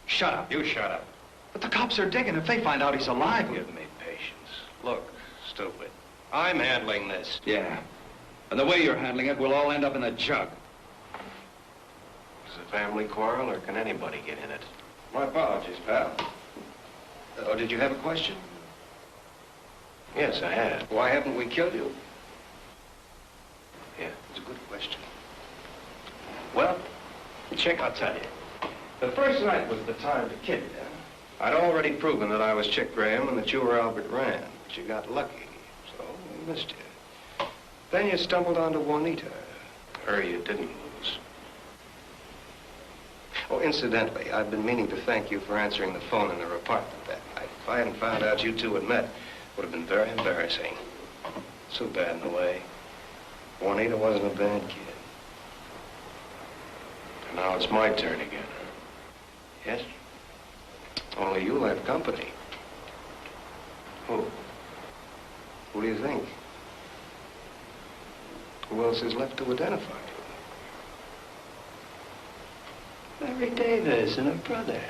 Shut up. You shut up. But the cops are digging. If they find out he's alive... Give me patience. Look, stupid. I'm handling this. Yeah. And the way you're handling it, we'll all end up in the jug. Is it a family quarrel, or can anybody get in it? My apologies, pal. Oh, did you have a question? Yes, I had. Why haven't we killed you? Yeah, it's a good question. Well, Chick, I'll tell you. The first night was the time to kid you. I'd already proven that I was Chick Graham and that you were Albert Rand. But you got lucky, so we missed you. Then you stumbled onto Juanita. Her you didn't lose. Oh, incidentally, I've been meaning to thank you for answering the phone in their apartment that night. If I hadn't found out you two had met, it would have been very embarrassing. So bad in a way. Juanita wasn't a bad kid. And now it's my turn again. Yes? Only you'll have company. Who? Who do you think? Who else is left to identify you? Mary Davis and her brother.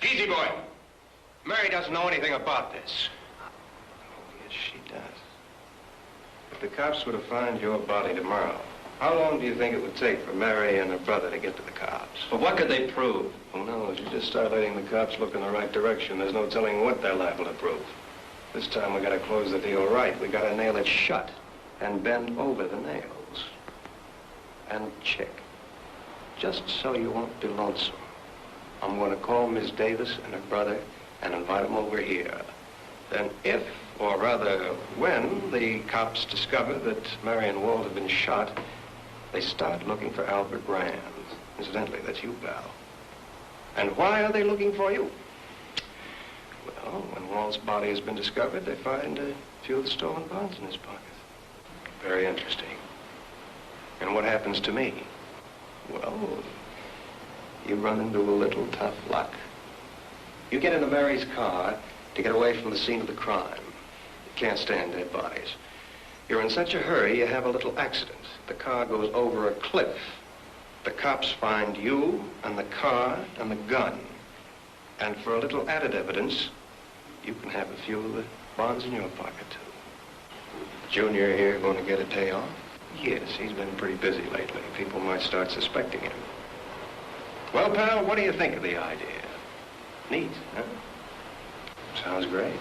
Easy, boy. Mary doesn't know anything about this. Oh, yes, she does. If the cops were to find your body tomorrow, how long do you think it would take for Mary and her brother to get to the cops? But what could they prove? Who knows? You just start letting the cops look in the right direction. There's no telling what they're liable to prove. This time we gotta close the deal right. We gotta nail it shut and bend over the nails. And Chick, just so you won't be lonesome, I'm going to call Miss Davis and her brother and invite them over here. Then if, or rather when, the cops discover that Mary and Walt have been shot, they start looking for Albert Rand. Incidentally, that's you, pal. And why are they looking for you? Well, when Walt's body has been discovered, they find a few of the stolen bonds in his pocket. Very interesting. And what happens to me? Well, you run into a little tough luck. You get into Mary's car to get away from the scene of the crime. You can't stand dead bodies. You're in such a hurry, you have a little accident. The car goes over a cliff. The cops find you and the car and the gun. And for a little added evidence, you can have a few of the bonds in your pocket, too. Junior here going to get a day off? Yes, he's been pretty busy lately. People might start suspecting him. Well, pal, what do you think of the idea? Neat, huh? Sounds great.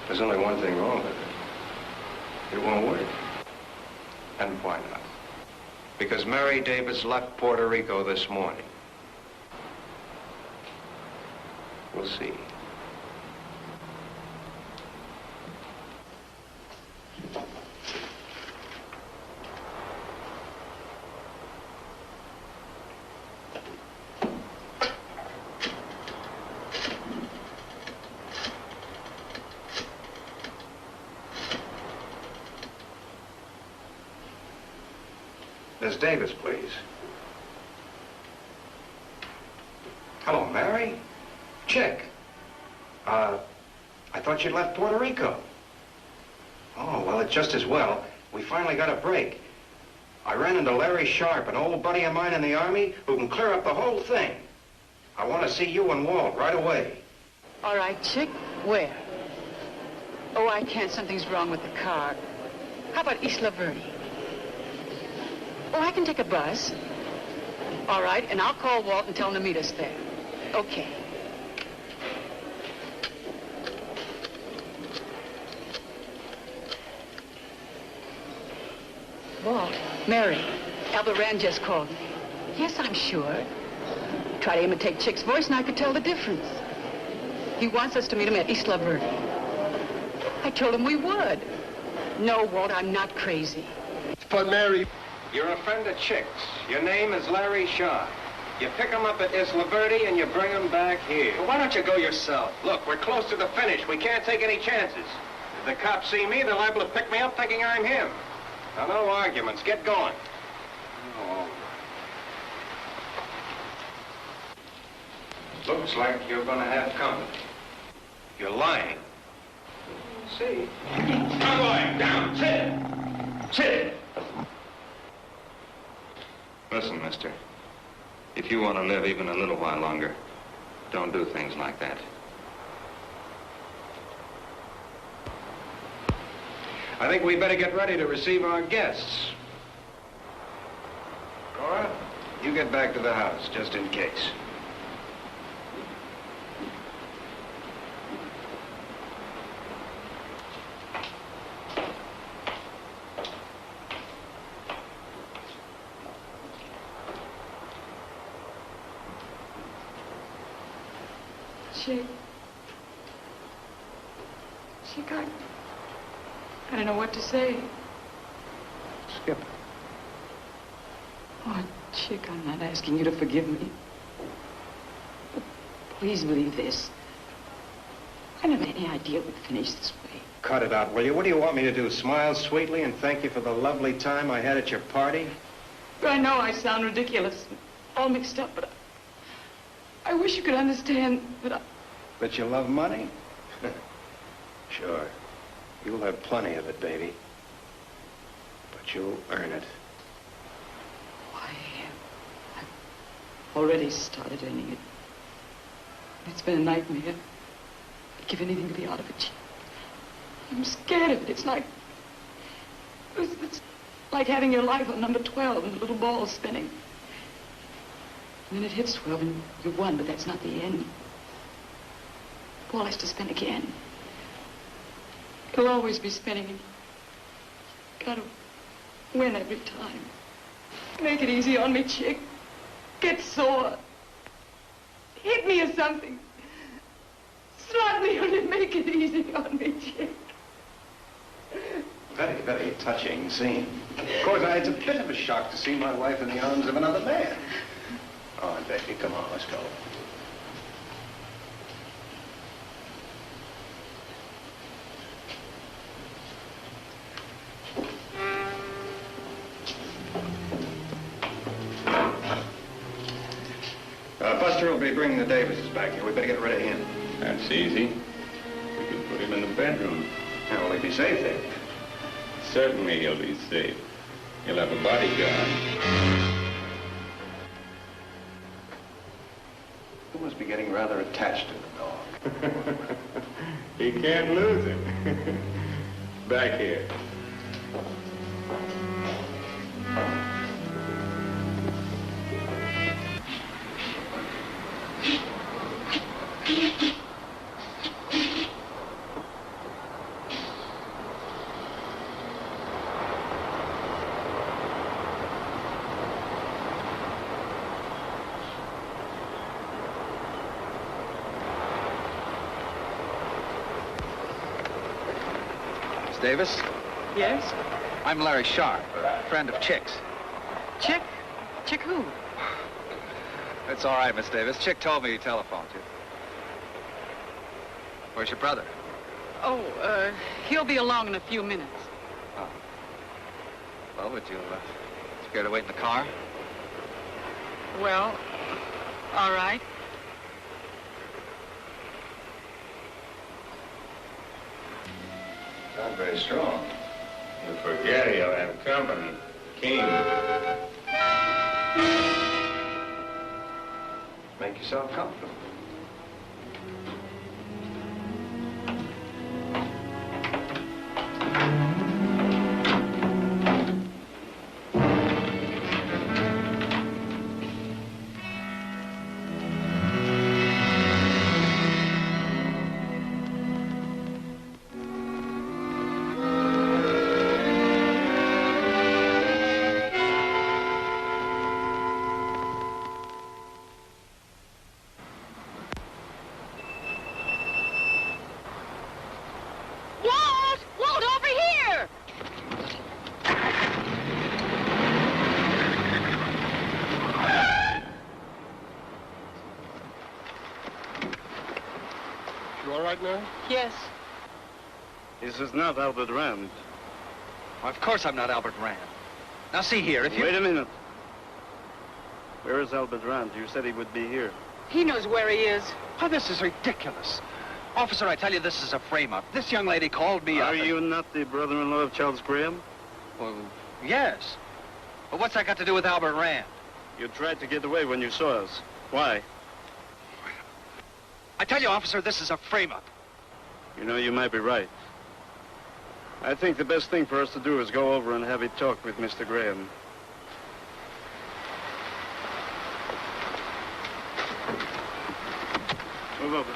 There's only one thing wrong with it. It won't work. And why not? Because Mary Davis left Puerto Rico this morning. We'll see. Miss Davis, please. Hello, Mary. Chick. I thought you'd left Puerto Rico. Oh, well, it's just as well. We finally got a break. I ran into Larry Sharp, an old buddy of mine in the Army, who can clear up the whole thing. I want to see you and Walt right away. All right, Chick. Where? Oh, I can't. Something's wrong with the car. How about Isla Verde? Oh, I can take a bus. All right, and I'll call Walt and tell him to meet us there. Okay. Walt, Mary, Albert Rand just called me. Yes, I'm sure. Try to imitate Chick's voice and I could tell the difference. He wants us to meet him at Isla Verde. I told him we would. No, Walt, I'm not crazy. But Mary... You're a friend of Chick's. Your name is Larry Shaw. You pick him up at Isla Verde and you bring him back here. Well, why don't you go yourself? Look, we're close to the finish. We can't take any chances. If the cops see me, they're liable to pick me up thinking I'm him. Now, no arguments. Get going. Oh. Looks like you're going to have company. You're lying. See? Now, boy, down. Sit. Sit. Listen, mister. If you want to live even a little while longer, don't do things like that. I think we better get ready to receive our guests. Cora, you get back to the house, just in case. Chick, I don't know what to say. Skip. Oh, Chick, I'm not asking you to forgive me. But please believe this. I never had any idea it would finish this way. Cut it out, will you? What do you want me to do? Smile sweetly and thank you for the lovely time I had at your party? I know I sound ridiculous, all mixed up, but I wish you could understand that That you love money? Sure. You'll have plenty of it, baby. But you'll earn it. I've already started earning it. It's been a nightmare. I'd give anything to be out of it. I'm scared of it. It's like having your life on number 12 and the little ball spinning. And then it hits 12 and you won, but that's not the end. Ball has to spin again. It'll always be spinning. You gotta win every time. Make it easy on me, Chick. Get sore. Hit me or something. Slap me on it. Make it easy on me, Chick. Very, very touching scene. Of course, it's a bit of a shock to see my wife in the arms of another man. Oh, baby, come on, let's go. Buster will be bringing the Davises back here. We better get rid of him. That's easy. We can put him in the bedroom. Now, will he be safe there? Certainly he'll be safe. He'll have a bodyguard. You must be getting rather attached to the dog. He can't lose him. Back here. Davis? Yes? I'm Larry Sharp, a friend of Chick's. Chick? Chick who? It's all right, Miss Davis. Chick told me he telephoned you. Where's your brother? Oh, he'll be along in a few minutes. Oh. Well, would you care to wait in the car? Well, all right. Not very strong. You forget he'll have company. King. Make yourself comfortable. You all right, Mary? Yes. This is not Albert Rand. Of course I'm not Albert Rand. Now, see here, if you... Wait a minute. Where is Albert Rand? You said he would be here. He knows where he is. Oh, this is ridiculous. Officer, I tell you, this is a frame-up. This young lady called me up. Are you not the brother-in-law of Charles Graham? Well, yes. But what's that got to do with Albert Rand? You tried to get away when you saw us. Why? I tell you, officer, this is a frame-up. You know, you might be right. I think the best thing for us to do is go over and have a talk with Mr. Graham. Move over.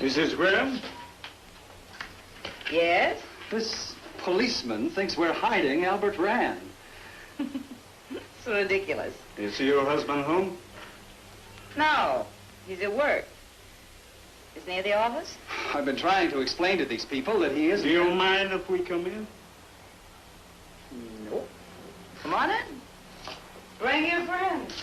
Mrs. Graham? Yes? This policeman thinks we're hiding Albert Rand. So ridiculous. Is your husband home? No, he's at work. Isn't he at the office? I've been trying to explain to these people that he isn't... Do you mind if we come in? Nope. Come on in. Bring your friends.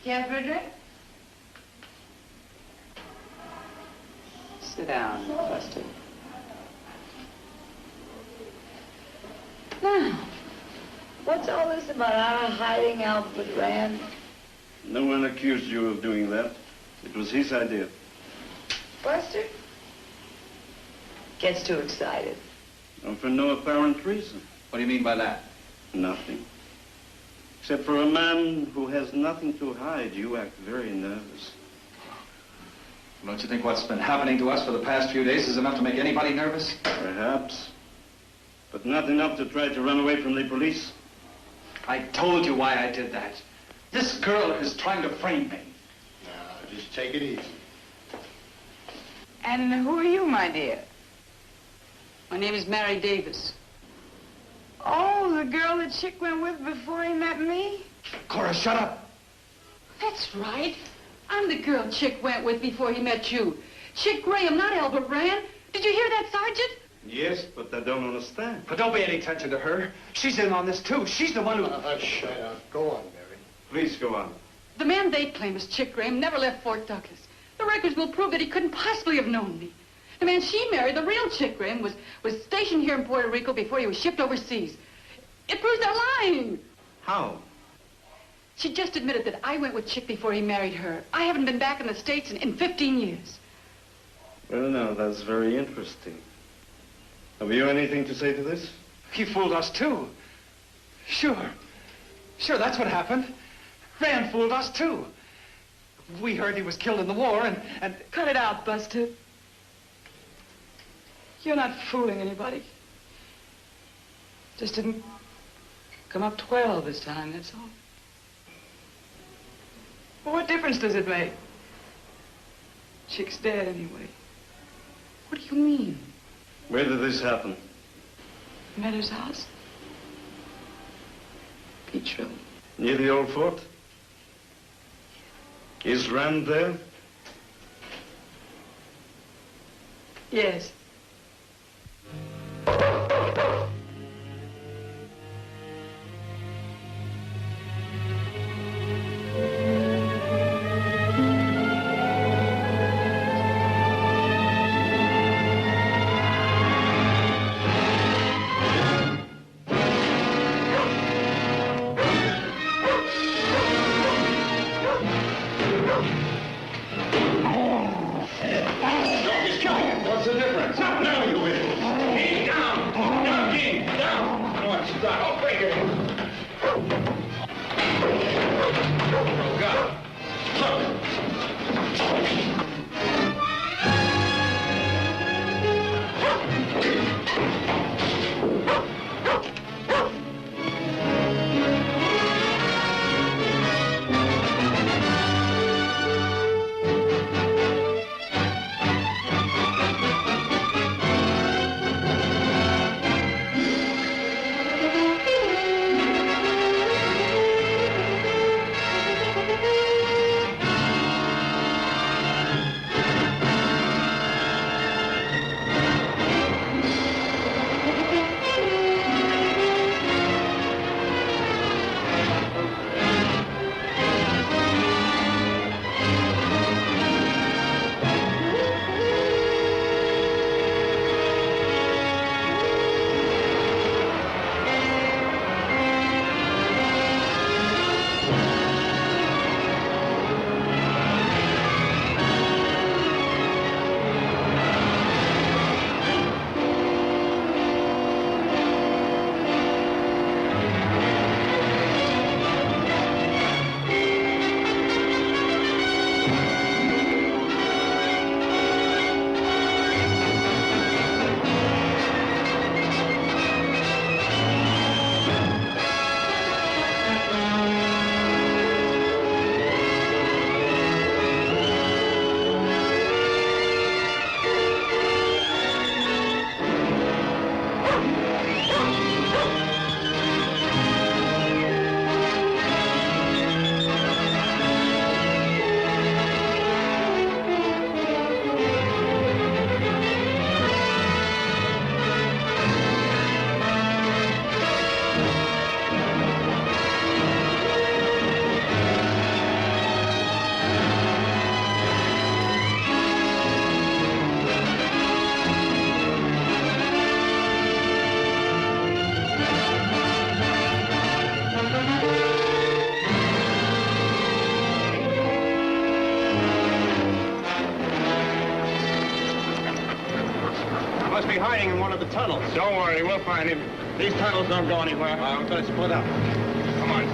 Care for a drink? Sit down, Buster. Now, what's all this about our hiding Albert Rand? No one accused you of doing that. It was his idea. Buster gets too excited. And for no apparent reason. What do you mean by that? Nothing. Except for a man who has nothing to hide, you act very nervous. Don't you think what's been happening to us for the past few days is enough to make anybody nervous? Perhaps. But not enough to try to run away from the police. I told you why I did that. This girl is trying to frame me. Now, just take it easy. And who are you, my dear? My name is Mary Davis. Oh, the girl that Chick went with before he met me? Cora, shut up. That's right. I'm the girl Chick went with before he met you. Chick Graham, not Albert Rand. Did you hear that, Sergeant? Yes, but I don't understand. But don't pay any attention to her. She's in on this, too. She's the one who... Shut up. Go on, Mary. Please go on. The man they claim is Chick Graham never left Fort Douglas. The records will prove that he couldn't possibly have known me. The man she married, the real Chick Graham, was stationed here in Puerto Rico before he was shipped overseas. It proves they're lying. How? She just admitted that I went with Chick before he married her. I haven't been back in the States in 15 years. Well, now, that's very interesting. Have you anything to say to this? He fooled us, too. Sure. Sure, that's what happened. Rand fooled us, too. We heard he was killed in the war, and... Cut it out, Buster. You're not fooling anybody. Just didn't come up 12 this time, that's all. Well, what difference does it make? Chick's dead anyway. What do you mean? Where did this happen? Meadows' house. Petro. Near the old fort? Is Rand there? Yes. What's the difference? No, you idiot. King, down. Down, King, down. No, stop. Oh, break it. Oh, God. Must be hiding in one of the tunnels. Don't worry, we'll find him. These tunnels don't go anywhere. We're going to split up. Come on.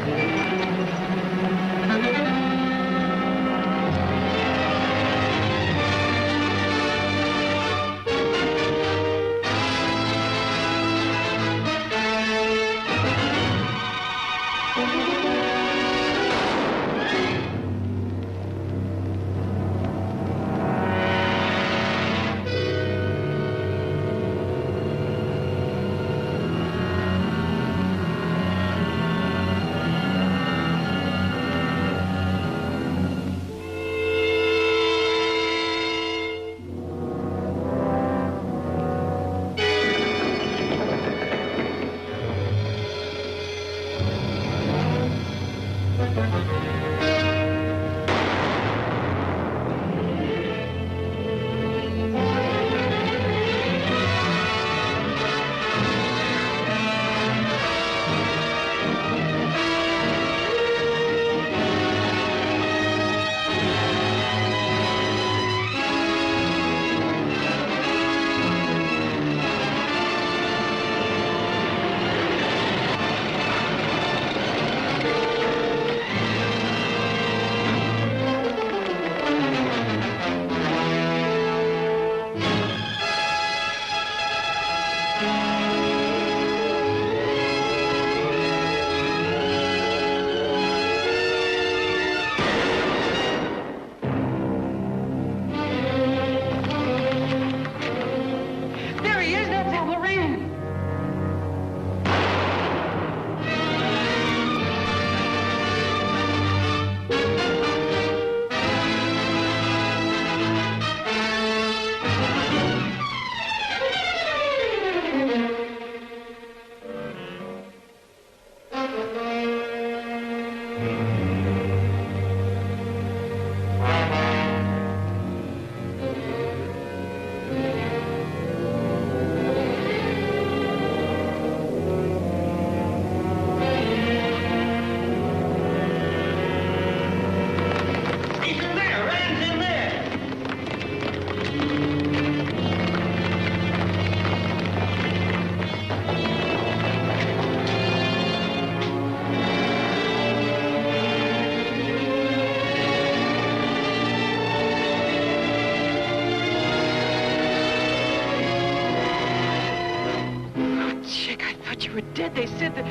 were dead. They said that...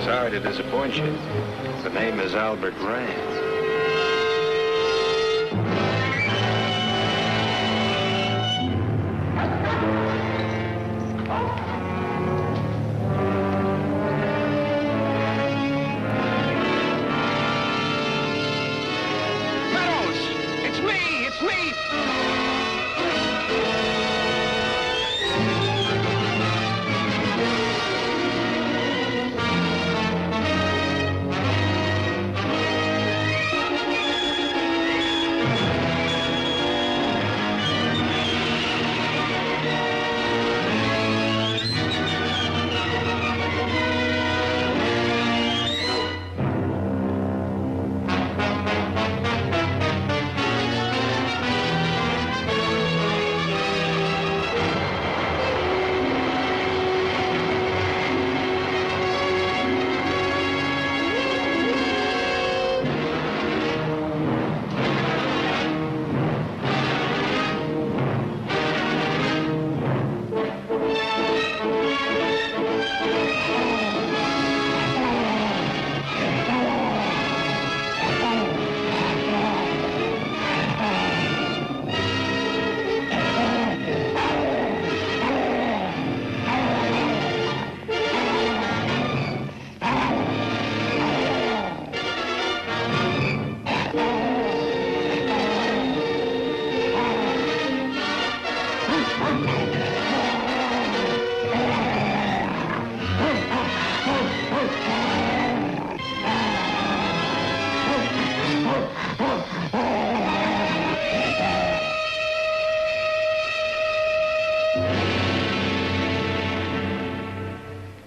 Sorry to disappoint you. The name is Albert Rand.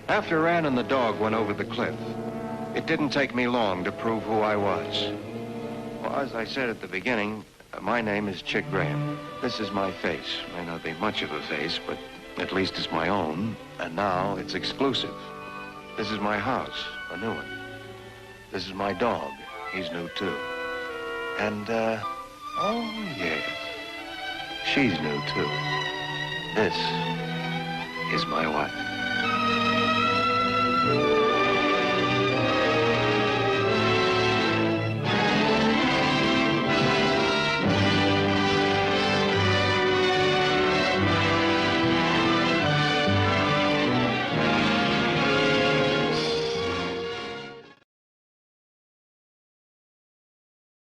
After Rand and the dog went over the cliff, it didn't take me long to prove who I was. Well, as I said at the beginning, my name is Chick Graham. This is my face. May not be much of a face, but at least it's my own, and now it's exclusive. This is my house, a new one. This is my dog. He's new, too. And, oh, yes, she's new, too. This is my wife.